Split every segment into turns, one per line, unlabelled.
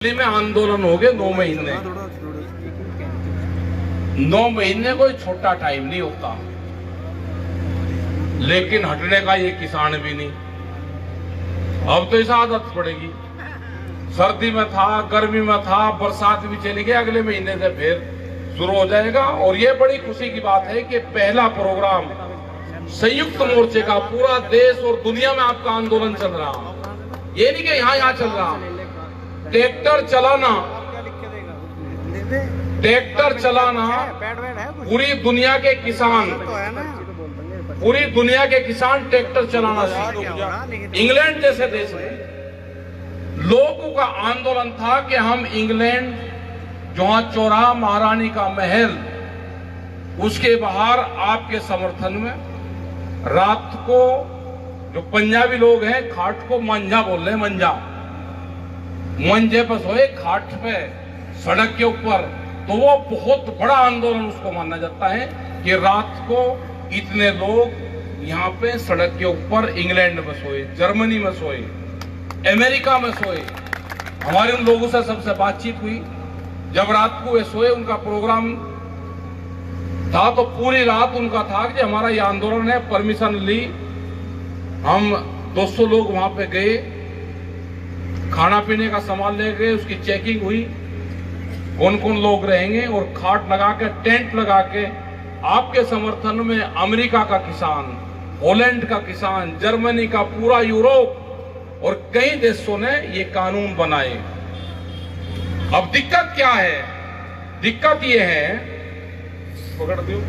दिल्ली में आंदोलन हो गए 9 महीने। 9 महीने कोई छोटा टाइम नहीं होता, लेकिन हटने का ये किसान भी नहीं। अब तो इस आदत पड़ेगी। सर्दी में था, गर्मी में था, बरसात भी चली गई, अगले महीने से फिर शुरू हो जाएगा। और ये बड़ी खुशी की बात है कि पहला प्रोग्राम संयुक्त मोर्चे का पूरा देश और दुनिया में आपका आंदोलन चल रहा। ये नहीं कि यहाँ चल रहा। ट्रैक्टर चलाना पूरी दुनिया के किसान, ट्रैक्टर चलाना सीख। इंग्लैंड जैसे देश में लोगों का आंदोलन था कि हम इंग्लैंड जहां चौराहा महारानी का महल, उसके बाहर आपके समर्थन में रात को, जो पंजाबी लोग हैं खाट को मंजा बोल रहे हैं, मंजे पर सोए खाट पे सड़क के ऊपर, तो वो बहुत बड़ा आंदोलन उसको माना जाता है कि रात को इतने लोग यहाँ पे सड़क के ऊपर इंग्लैंड में सोए, जर्मनी में सोए, अमेरिका में सोए। हमारे उन लोगों से सबसे बातचीत हुई। जब रात को वे सोए, उनका प्रोग्राम था, तो पूरी रात उनका था कि हमारा ये आंदोलन है। परमिशन ली, हम 200 लोग वहां पे गए, खाना पीने का सामान ले गए, उसकी चेकिंग हुई, कौन कौन लोग रहेंगे, और खाट लगा के, टेंट लगा के आपके समर्थन में अमेरिका का किसान, हॉलैंड का किसान, जर्मनी का, पूरा यूरोप और कई देशों ने ये कानून बनाए। अब दिक्कत क्या है? दिक्कत ये है, पकड़ दो,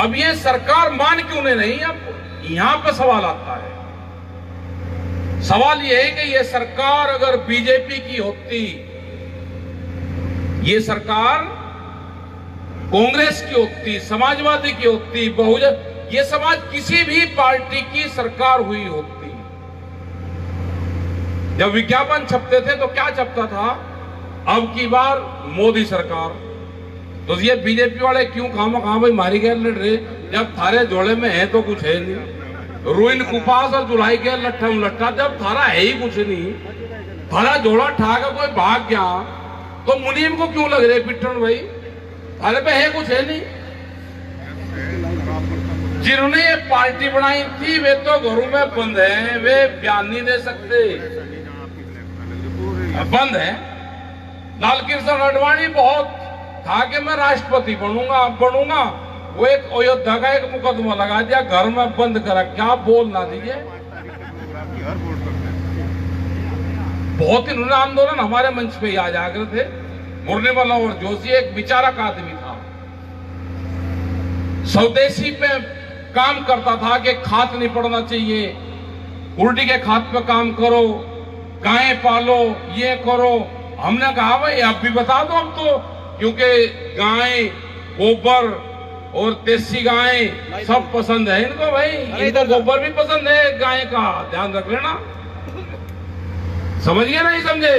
अब ये सरकार मान क्यों नहीं? अब यहां पर सवाल आता है। सवाल यह है कि ये सरकार अगर बीजेपी की होती, ये सरकार कांग्रेस की होती, समाजवादी की होती, बहुजन, ये समाज किसी भी पार्टी की सरकार हुई होती, जब विज्ञापन छपते थे तो क्या छपता था? अब की बार मोदी सरकार। तो ये बीजेपी वाले क्यों खामा भाई मारी गए लड़ रहे, जब थारे जोड़े में है तो कुछ है नहीं। रुइन कुपास और जुलाई के लट्ठम लट्ठा, जब थारा है ही कुछ नहीं, थारा जोड़ा ठाकर कोई भाग गया, तो मुनीम को क्यों लग रहे पिट्टन भाई? थारे पे है कुछ है नहीं। जिन्होंने ये पार्टी बनाई थी वे तो घरों में बंद है, वे बयान नहीं दे सकते, बंद है। लालकृष्ण आडवाणी बहुत था कि मैं राष्ट्रपति बनूंगा, वो एक अयोध्या का एक मुकदमा लगा दिया, घर में बंद करा, क्या बोल ना दीजिए। बहुत इन्होंने आंदोलन हमारे मंच पे ही आ जाकर थे। मुरलीवाला और जोशी एक विचारक आदमी था, स्वदेशी पे काम करता था कि खाद नहीं पड़ना चाहिए, उल्टी के खाद पे काम करो, गायें पालो, ये करो। हमने कहा भाई अब भी बता दो, अब तो, क्योंकि गाय, गोबर और देसी गाय सब पसंद है इनको भाई, इनको गोबर भी पसंद है, गाय का ध्यान रख लेना। समझ गए नहीं समझे?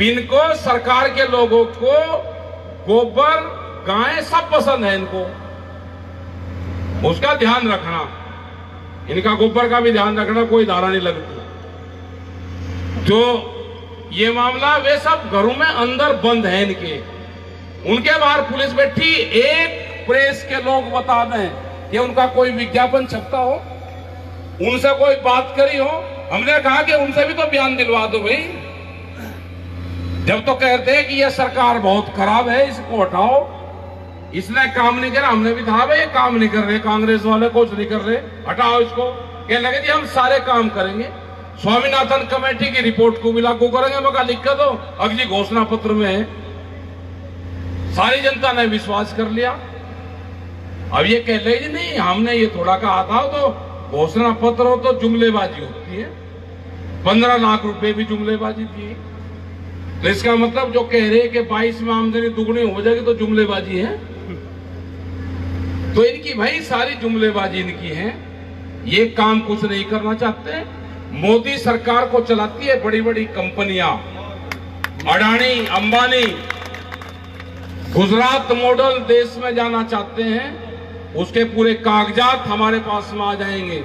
इनको, सरकार के लोगों को गोबर, गाय सब पसंद है, इनको उसका ध्यान रखना, इनका गोबर का भी ध्यान रखना, कोई धारा नहीं लगती। जो ये मामला, वे सब घरों में अंदर बंद है इनके, उनके बाहर पुलिस बैठी। एक प्रेस के लोग बता दें कि उनका कोई विज्ञापन छपता हो, उनसे कोई बात करी हो, हमने कहा कि उनसे भी तो बयान दिलवा दो भाई। जब तो कहते हैं कि यह सरकार बहुत खराब है, इसको हटाओ, इसने काम नहीं करा, हमने भी कहा भाई काम नहीं कर रहे, कांग्रेस वाले कुछ नहीं कर रहे, हटाओ इसको। कहने लगे जी हम सारे काम करेंगे, स्वामीनाथन कमेटी की रिपोर्ट को भी लागू करेंगे। मैं कहा लिख के दो, अगली घोषणा पत्र में है। सारी जनता ने विश्वास कर लिया। अब ये कह रहे जी नहीं हमने ये थोड़ा कहा था, तो घोषणा पत्र हो तो जुमलेबाजी होती है, 15 लाख रुपए भी जुमलेबाजी थी। तो इसका मतलब जो कह रहे कि 22 में आमदनी दुगनी हो जाएगी तो जुमलेबाजी है। तो इनकी भाई सारी जुमलेबाजी इनकी है, ये काम कुछ नहीं करना चाहते। मोदी सरकार को चलाती है बड़ी बड़ी कंपनियां, अडानी, अंबानी, गुजरात मॉडल देश में जाना चाहते हैं, उसके पूरे कागजात हमारे पास में आ जाएंगे।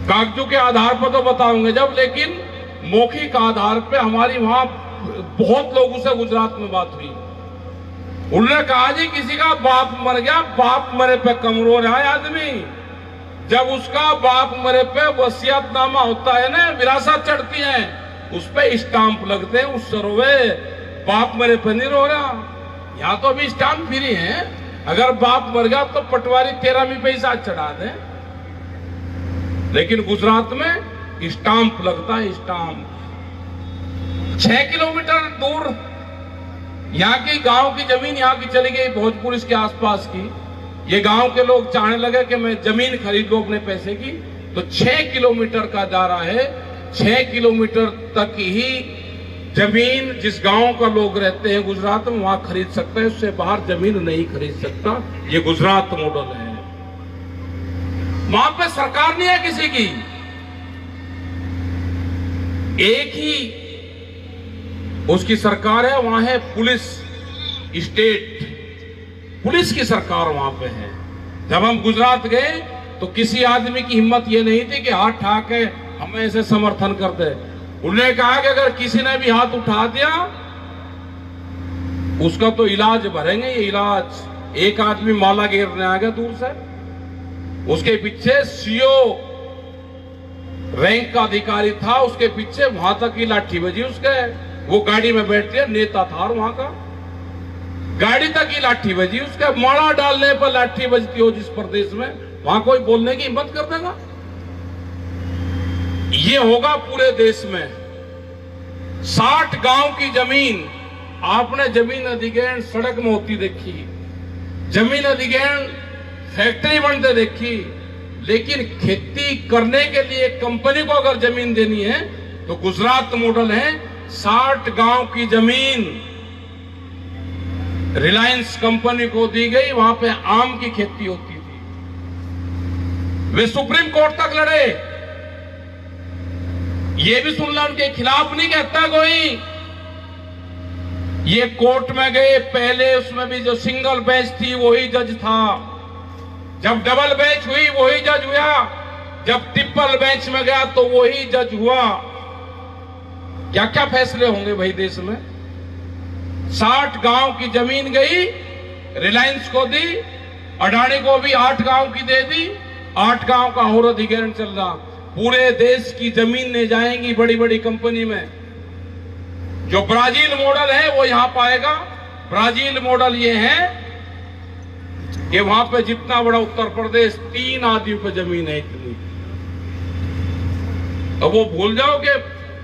कागजों के आधार पर तो बताऊंगे जब, लेकिन मौखिक आधार पे हमारी वहां बहुत लोगों से गुजरात में बात हुई। उन्होंने कहा जी किसी का बाप मर गया, बाप मरे पे कम रो रहा है आदमी। जब उसका बाप मरे पे वसीयतनामा होता है ना, विरासत चढ़ती है, उस पे स्टाम्प लगते हैं, उस सरोवे बाप मरे पे नहीं रो रहा। यहां तो अभी स्टाम्प फ्री है, अगर बाप मर गया तो पटवारी 13वीं पैसा चढ़ा दे, लेकिन गुजरात में स्टाम्प लगता है, स्टाम्प। 6 किलोमीटर दूर यहाँ की गांव की जमीन यहाँ की चली गई, भोजपुर इसके आसपास की। ये गांव के लोग चाहने लगे कि मैं जमीन खरीद लूं अपने पैसे की, तो 6 किलोमीटर का दायरा है, 6 किलोमीटर तक ही जमीन जिस गांव का लोग रहते हैं गुजरात में वहां खरीद सकता है, उससे बाहर जमीन नहीं खरीद सकता। ये गुजरात मॉडल है। वहां पे सरकार नहीं है किसी की, एक ही उसकी सरकार है, वहां है पुलिस स्टेट, पुलिस की सरकार वहां पे है। जब हम गुजरात गए तो किसी आदमी की हिम्मत ये नहीं थी कि हाथ उठा के हमें ऐसे समर्थन कर दे। उन्होंने कहा कि अगर किसी ने भी हाथ उठा दिया उसका तो इलाज भरेंगे, ये इलाज। एक आदमी माला घेरने आ गया दूर से, उसके पीछे सीओ रैंक का अधिकारी था, उसके पीछे वहां तक की लाठी बजी उसके। वो गाड़ी में बैठ गया, नेता था वहां का, गाड़ी तक की लाठी बजी उसके। माला डालने पर लाठी बजती हो जिस प्रदेश में, वहां कोई बोलने की हिम्मत कर देगा? ये होगा पूरे देश में। 60 गांव की जमीन, आपने जमीन अधिग्रहण सड़क में होती देखी, जमीन अधिग्रहण फैक्ट्री बनते देखी, लेकिन खेती करने के लिए कंपनी को अगर जमीन देनी है तो गुजरात मॉडल है। 60 गांव की जमीन रिलायंस कंपनी को दी गई, वहां पे आम की खेती होती थी। वे सुप्रीम कोर्ट तक लड़े, ये भी सुनना उनके खिलाफ नहीं कहता कोई। ये कोर्ट में गए, पहले उसमें भी जो सिंगल बेंच थी वही जज था, जब डबल बेंच हुई वही जज हुआ, जब ट्रिपल बेंच में गया तो वही जज हुआ। क्या क्या फैसले होंगे भाई देश में। 60 गांव की जमीन गई, रिलायंस को दी, अडानी को भी 8 गांव की दे दी, 8 गांव का और अधिग्रहण चल रहा। पूरे देश की जमीनें जाएंगी बड़ी बड़ी कंपनी में। जो ब्राजील मॉडल है वो यहां पाएगा। ब्राजील मॉडल ये है कि वहां पे जितना बड़ा उत्तर प्रदेश, 3 आदमी पे जमीन है इतनी। अब वो भूल जाओ कि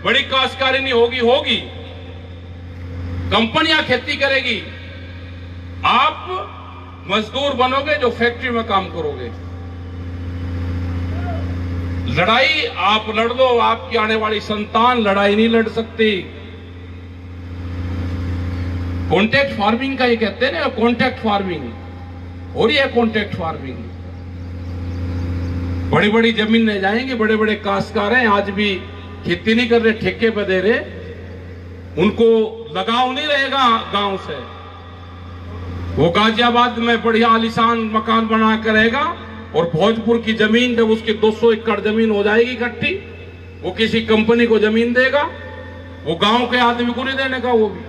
बड़ी काश्तकारी नहीं होगी, होगी, कंपनियां खेती करेगी, आप मजदूर बनोगे जो फैक्ट्री में काम करोगे। लड़ाई आप लड़ लो, आपकी आने वाली संतान लड़ाई नहीं लड़ सकती। कॉन्ट्रैक्ट फार्मिंग का ये कहते हैं ना, कॉन्ट्रैक्ट फार्मिंग हो रही है, कॉन्ट्रैक्ट फार्मिंग। बड़ी बड़ी जमीनें जाएंगे, बड़े बड़े काश्तकार हैं आज भी खेती नहीं कर रहे, ठेके पे दे रहे, उनको लगाव नहीं रहेगा गांव से। वो गाजियाबाद में बढ़िया आलीशान मकान बना कर रहेगा, और भोजपुर की जमीन जब उसकी 200 एकड़ जमीन हो जाएगी इकट्ठी, वो किसी कंपनी को जमीन देगा, वो गांव के आदमी को नहीं देने का वो भी।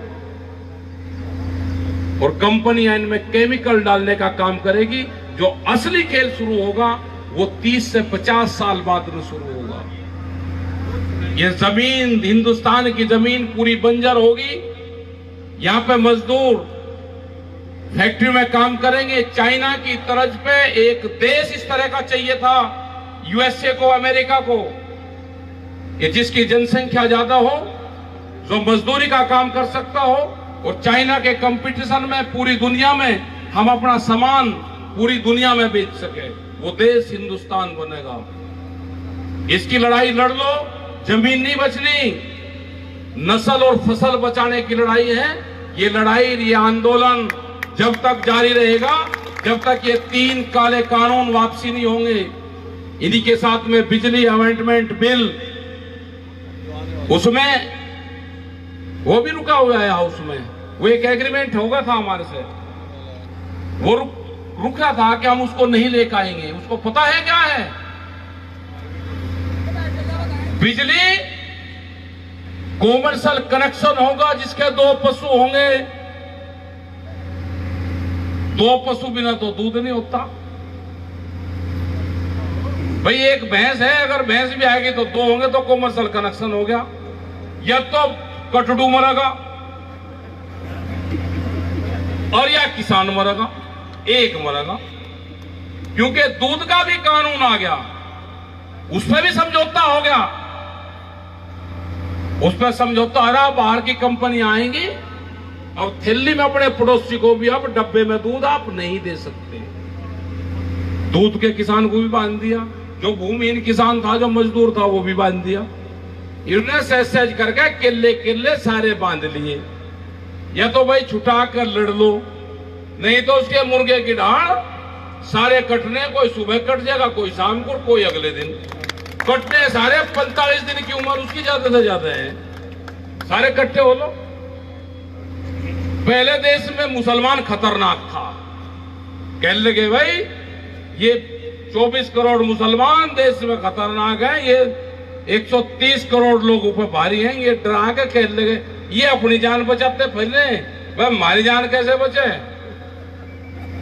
और कंपनियां इनमें केमिकल डालने का काम करेगी। जो असली खेल शुरू होगा वो 30 से 50 साल बाद में शुरू होगा। ये जमीन, हिंदुस्तान की जमीन पूरी बंजर होगी। यहां पे मजदूर फैक्ट्री में काम करेंगे। चाइना की तर्ज पे एक देश इस तरह का चाहिए था, यूएसए को, अमेरिका को, कि जिसकी जनसंख्या ज्यादा हो, जो मजदूरी का काम कर सकता हो, और चाइना के कंपटीशन में पूरी दुनिया में हम अपना सामान पूरी दुनिया में बेच सके। वो देश हिंदुस्तान बनेगा। इसकी लड़ाई लड़ लो, जमीन नहीं बचनी, नस्ल और फसल बचाने की लड़ाई है। ये लड़ाई, ये आंदोलन जब तक जारी रहेगा, जब तक ये 3 काले कानून वापसी नहीं होंगे। इन्हीं के साथ में बिजली अमेंडमेंट बिल, उसमें वो भी रुका हुआ है हाउस में। वो एक एग्रीमेंट होगा था हमारे से, वो रुका था कि हम उसको नहीं लेकर आएंगे। उसको पता है क्या है? बिजली कॉमर्शियल कनेक्शन होगा जिसके 2 पशु होंगे। 2 पशु बिना तो दूध नहीं होता भाई। एक भैंस है, अगर भैंस भी आएगी तो 2 होंगे तो कॉमर्शियल कनेक्शन हो गया। या तो कटड़ू मरेगा और या किसान मरेगा, एक मरेगा। क्योंकि दूध का भी कानून आ गया, उसमें भी समझौता हो गया। उसमें समझौता आ रहा, बाहर की कंपनी आएंगी और थैली में अपने पड़ोसी को भी अब डब्बे में दूध आप नहीं दे सकते। दूध के किसान को भी बांध दिया, जो भूमिहीन किसान था, जो मजदूर था, वो भी बांध दिया। इन्होंने सहज करके किले किले सारे बांध लिए। या तो भाई छुटा कर लड़ लो, नहीं तो उसके मुर्गे की डाढ़ सारे कटने, कोई सुबह कट जाएगा, कोई शाम को, कोई अगले दिन कटने। सारे 45 दिन की उम्र उसकी ज्यादा से ज्यादा है, सारे कट्टे हो लो। पहले देश में मुसलमान खतरनाक था, कहने लगे भाई ये 24 करोड़ मुसलमान देश में खतरनाक है, ये 130 करोड़ लोग ऊपर भारी हैं, ये डरा के कहने लगे ये अपनी जान बचाते पहले, वह हमारी जान कैसे बचे।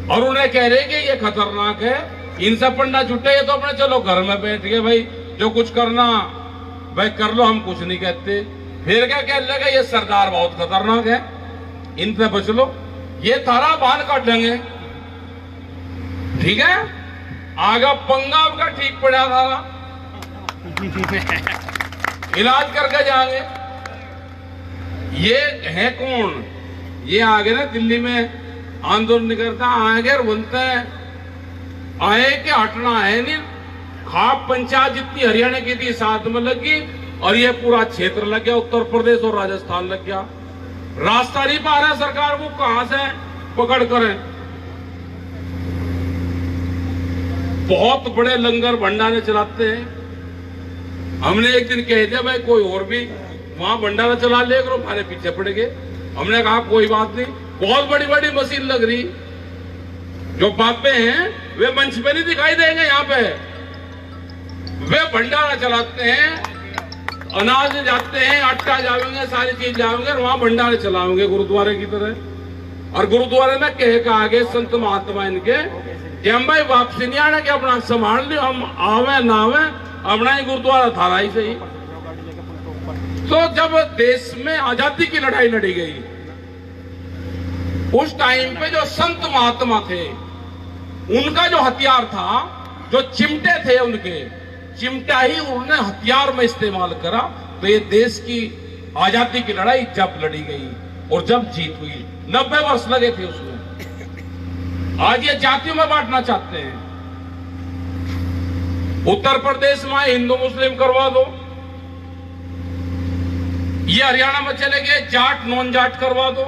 और उन्हें कह रहे कि ये खतरनाक है, इनसे पढ़ना छुट्टे, ये तो अपने चलो घर में बैठ गए भाई, जो कुछ करना भाई कर लो, हम कुछ नहीं कहते। फिर क्या कहने लगे ये सरदार बहुत खतरनाक है, इनसे बच लो, ये थारा बांध काट देंगे। ठीक है, आगे पंगा आपका ठीक पड़ा था, इलाज करके जाएंगे। ये है कौन? ये आगे ना दिल्ली में आंदोलन करता, आगे बनते हैं, आए के हटना है नहीं। खाप पंचायत जितनी हरियाणा की थी साथ में लगी, और ये पूरा क्षेत्र लग गया, उत्तर प्रदेश और राजस्थान लग गया। रास्ता नहीं पा रहा सरकार को, कहां से पकड़ करें। बहुत बड़े लंगर भंडारे चलाते हैं। हमने एक दिन कह दिया भाई कोई और भी वहां भंडारा चला ले करो, हमारे पीछे पड़ गए। हमने कहा कोई बात नहीं, बहुत बड़ी बड़ी मशीन लग रही, जो बापे हैं वे मंच पे नहीं दिखाई देंगे, यहाँ पे वे भंडारा चलाते हैं, अनाज जाते हैं, आटा जाएंगे, सारी चीज जाएंगे, और वहां भंडारे चलाएंगे गुरुद्वारे की तरह। और गुरुद्वारे में कह के आगे संत महात्मा इनके कि हम भाई वापसी नहीं आने के, अपना संभाल लियो, हम आवे ना आवे, अपना ही गुरुद्वारा थारा ही सही। तो जब देश में आजादी की लड़ाई लड़ी गई, उस टाइम पे जो संत महात्मा थे, उनका जो हथियार था, जो चिमटे थे उनके, चिमटा ही उन्होंने हथियार में इस्तेमाल करा। तो ये देश की आजादी की लड़ाई जब लड़ी गई और जब जीत हुई, 90 वर्ष लगे थे उसमें। आज ये जातियों में बांटना चाहते हैं। उत्तर प्रदेश में हिंदू मुस्लिम करवा दो, ये हरियाणा में चले गए जाट नॉन जाट करवा दो,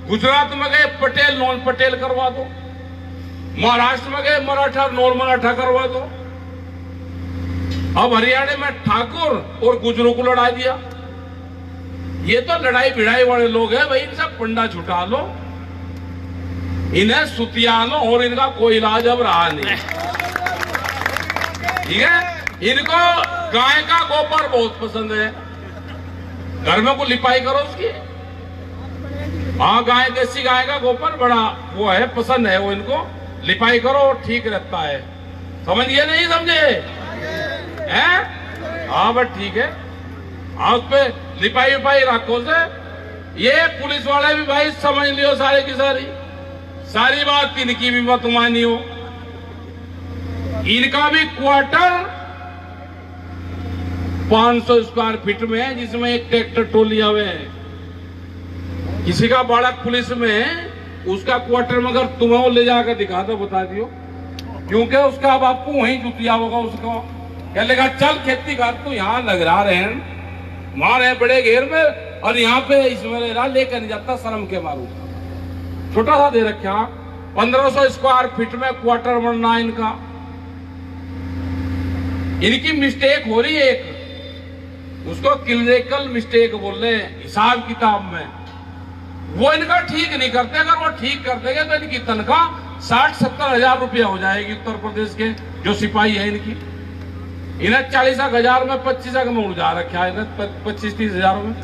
गुजरात में गए पटेल नॉन पटेल करवा दो, महाराष्ट्र में गए मराठा नॉन मराठा करवा दो। अब हरियाणा में ठाकुर और गुजरों को लड़ा दिया। ये तो लड़ाई भिड़ाई वाले लोग हैं भाई, इनसे पंडा छुटा लो, इन्हें सुतिया लो, और इनका कोई इलाज अब रहा नहीं। ठीक है, इनको गाय का गोबर बहुत पसंद है, घर में को लिपाई करो उसकी। हाँ, गाय देसी गाय का गोबर बड़ा वो है, पसंद है वो, इनको लिपाई करो ठीक रहता है। समझिए नहीं समझे हैं? हाँ बस ठीक है, हाँ उस पे लिपाई विपाई रखो से। ये पुलिस वाले भी भाई समझ लियो, सारे की सारी बात इनकी भी मत मानियो। इनका भी क्वार्टर 500 स्क्वायर फीट में है, जिसमें एक ट्रैक्टर ट्रॉली आवे है। किसी का बालक पुलिस में है, उसका क्वार्टर में अगर तुम्हें वो ले जाकर दिखा दो, बता दियो, क्योंकि उसका बापू वहीं जुतिया होगा। उसको कह लेगा चल खेती कर, तू यहाँ लग रहा रहन, वहां रहे बड़े घेर में, और यहाँ पे इसमें लेकर नहीं जाता, शर्म के मारू। छोटा सा दे रखा, 1500 स्क्वायर फीट में क्वार्टर बनना इनका। इनकी मिस्टेक हो रही है एक, उसको क्लिनिकल मिस्टेक बोल रहे हैं हिसाब किताब में, वो इनका ठीक नहीं करते। अगर वो ठीक कर देंगे तो इनकी तनख्वाह 60-70 हजार रुपया हो जाएगी। उत्तर प्रदेश के जो सिपाही है इनकी, इन्हें 40,000 में 25 में उड़ जा रखा है, इन्हें 25-30 हजार में।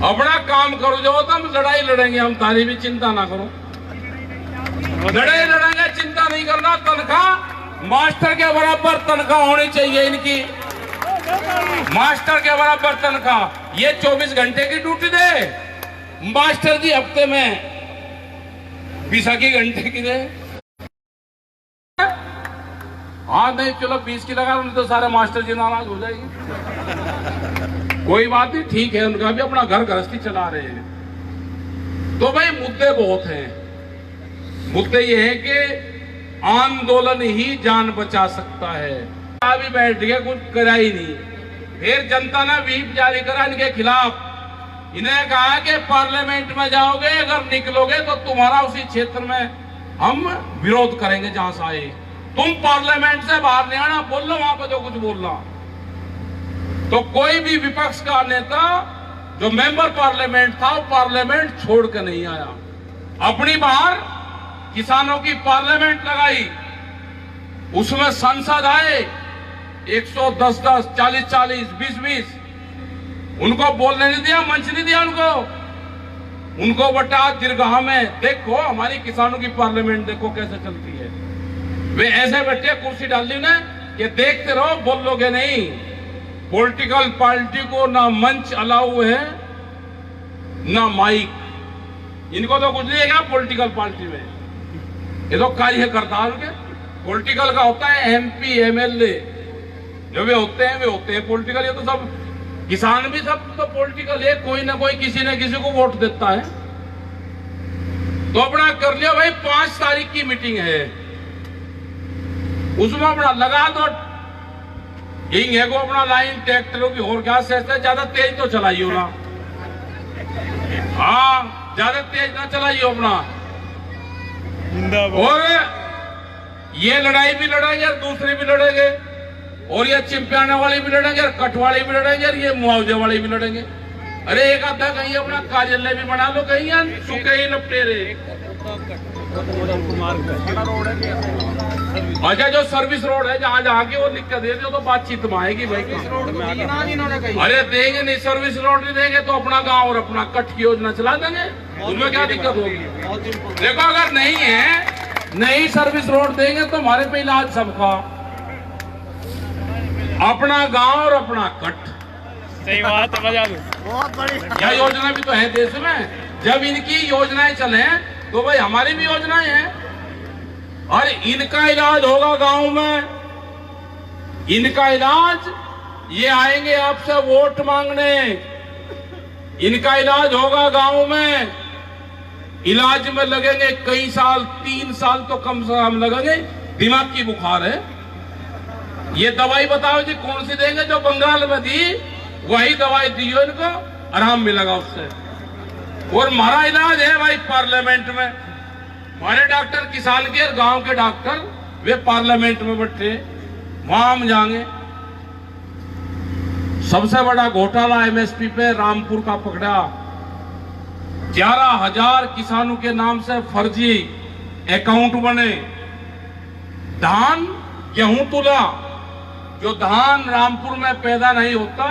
अपना काम करो, जो होता हम लड़ाई लड़ेंगे, हम तारी भी चिंता ना करो, लड़ाई लड़ेंगे, चिंता नहीं करना। तनख्वाह मास्टर के बराबर तनख्वाह होनी चाहिए इनकी, मास्टर के बराबर तनख्वाह। ये 24 घंटे की ड्यूटी दे, मास्टर जी हफ्ते में 20 घंटे की दे। हाँ नहीं चलो 20 की लगा, तो सारे मास्टर जी नाराज हो जाएंगे। कोई बात नहीं, ठीक है, उनका भी अपना घर गृहस्थी चला रहे हैं। तो भाई मुद्दे बहुत हैं। मुद्दे ये है कि आंदोलन ही जान बचा सकता है। अभी बैठ गए, कुछ करा ही नहीं। फिर जनता ने व्हीप जारी करा इनके खिलाफ। इन्हें कहा कि पार्लियामेंट में जाओगे, अगर निकलोगे तो तुम्हारा उसी क्षेत्र में हम विरोध करेंगे जहां से आए। तुम पार्लियामेंट से बाहर नहीं आना, बोल लो वहां पर जो कुछ बोलना। तो कोई भी विपक्ष का नेता जो मेंबर पार्लियामेंट था, वो पार्लियामेंट छोड़ के नहीं आया। अपनी बाहर किसानों की पार्लियामेंट लगाई, उसमें सांसद आए 110-10, 40-40, 20-20। उनको बोलने नहीं दिया, मंच नहीं दिया उनको बटा दीर्घा में। देखो हमारी किसानों की पार्लियामेंट देखो कैसे चलती है। वे ऐसे बैठे, कुर्सी डाल ली उन्हें कि देखते रहो, बोलोगे नहीं। पॉलिटिकल पार्टी को ना मंच अलाउ है ना माइक। इनको तो कुछ नहीं है पॉलिटिकल पार्टी में, ये तो कार्यकर्ता उनके। पॉलिटिकल का होता है MP MLA, जो वे होते हैं पॉलिटिकल। ये तो सब किसान भी सब तो पॉलिटिकल है, कोई ना कोई किसी न किसी को वोट देता है। तो अपना कर लिया भाई, 5 तारीख की मीटिंग है, उसमें अपना लगा दो हिंग है को अपना लाइन ट्रैक्टरों की। और क्या से ज्यादा तेज तो चलाइयो ना, हाँ ज्यादा तेज ना चलाइयो अपना। और ये लड़ाई भी लड़ेंगे और दूसरी भी लड़ेंगे, और ये चिंपियाने वाली भी लड़ेंगे और कट वाली भी लड़ेंगे, और ये मुआवजे वाली भी लड़ेंगे। अरे एक आधा कहीं अपना कार्यालय भी बना लो, कहीं सूखे ही लपटे रहे। अच्छा जो सर्विस रोड है जहाँ जहाँ की वो लिख कर दे दो, तो बातचीत में आएगी भाई। अरे देंगे नहीं, सर्विस रोड नहीं देंगे तो अपना गांव और अपना कट की योजना चला देंगे, उसमें क्या दिक्कत होगी। देखो अगर नहीं है, नहीं सर्विस रोड देंगे तो हमारे पे इलाज सबका, अपना गांव और अपना कट।
सही बात है, बजा दो।
बहुत बड़ी
यह योजना भी तो है देश में। जब इनकी योजनाएं चले तो भाई हमारी भी योजनाएं हैं, और इनका इलाज होगा गांव में। इनका इलाज, ये आएंगे आपसे वोट मांगने, इनका इलाज होगा गांव में। इलाज में लगेंगे कई साल, 3 साल तो कम से कम लगेंगे। दिमाग की बुखार है, ये दवाई बताओ जी कौन सी देंगे, जो बंगाल में दी वही दवाई दियो इनको, आराम मिलेगा उससे। और हमारा इलाज है भाई पार्लियामेंट में। हमारे डॉक्टर किसान के और गांव के डॉक्टर वे पार्लियामेंट में बैठे, वहां हम जाएंगे। सबसे बड़ा घोटाला MSP पे रामपुर का पकड़ा। 11,000 किसानों के नाम से फर्जी अकाउंट बने। धान गेहूं तुला, जो धान रामपुर में पैदा नहीं होता,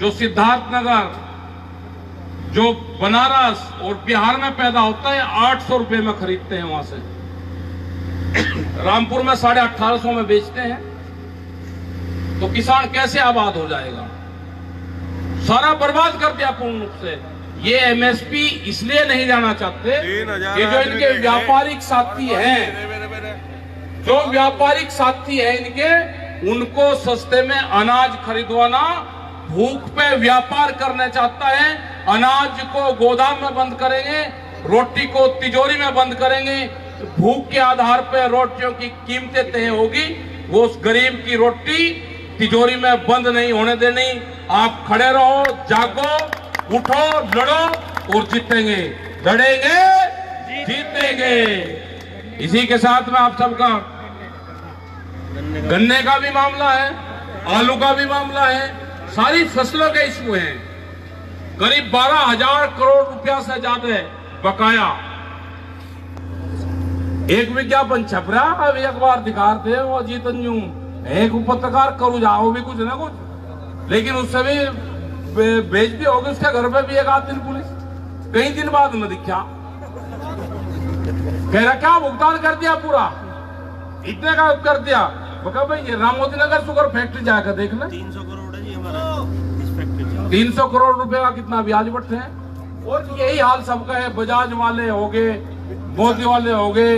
जो सिद्धार्थनगर, जो बनारस और बिहार में पैदा होता है, 800 रुपए में खरीदते हैं वहां से, रामपुर में 1850 में बेचते हैं। तो किसान कैसे आबाद हो जाएगा? सारा बर्बाद कर दिया पूर्ण रूप से। ये MSP इसलिए नहीं जाना चाहते कि जो इनके व्यापारिक साथी हैं, जो व्यापारिक साथी हैं इनके, उनको सस्ते में अनाज खरीदवाना, भूख पे व्यापार करना चाहता है। अनाज को गोदाम में बंद करेंगे, रोटी को तिजोरी में बंद करेंगे। भूख के आधार पर रोटियों की कीमतें तय होगी, वो उस गरीब की रोटी तिजोरी में बंद नहीं होने देनी। आप खड़े रहो, जागो, उठो, लड़ो और जीतेंगे, लड़ेंगे, जीतेंगे। इसी के साथ में आप सबका गन्ने का भी मामला है, आलू का भी मामला है, सारी फसलों के इशू हैं। करीब 12,000 करोड़ रुपया से ज्यादा बकाया। एक विज्ञापन छप रहा, अभी अखबार दिखा थे वो अजीत अंजुम एक पत्रकार करू जाओ भी कुछ ना कुछ, लेकिन उससे भी बेइज्जती होगी। उसके घर पे भी एक आध दिन पुलिस कई दिन बाद न दिखा, कह रहा क्या भुगतान कर दिया पूरा, इतने का कर दिया। बोला भाई ये रामोदी नगर शुगर फैक्ट्री जाकर देख ले, 300 करोड़ है जी हमारा इस फैक्ट्री, 300 करोड़ रुपए का कितना ब्याज बढ़ते हैं। और यही हाल सबका है, बजाज वाले हो गए, मोदी वाले हो गए,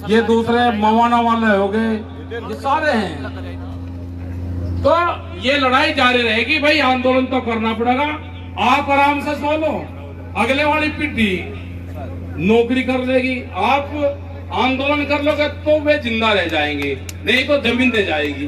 ये दूसरे मवाना वाले हो गए, ये सारे हैं। तो ये लड़ाई जारी रहेगी भाई, आंदोलन तो करना पड़ेगा। आप आराम से सो लो, अगले वाली पीढ़ी नौकरी कर लेगी। आप आंदोलन कर लोगे तो वे जिंदा रह जाएंगे, नहीं तो जमीन दे जाएगी।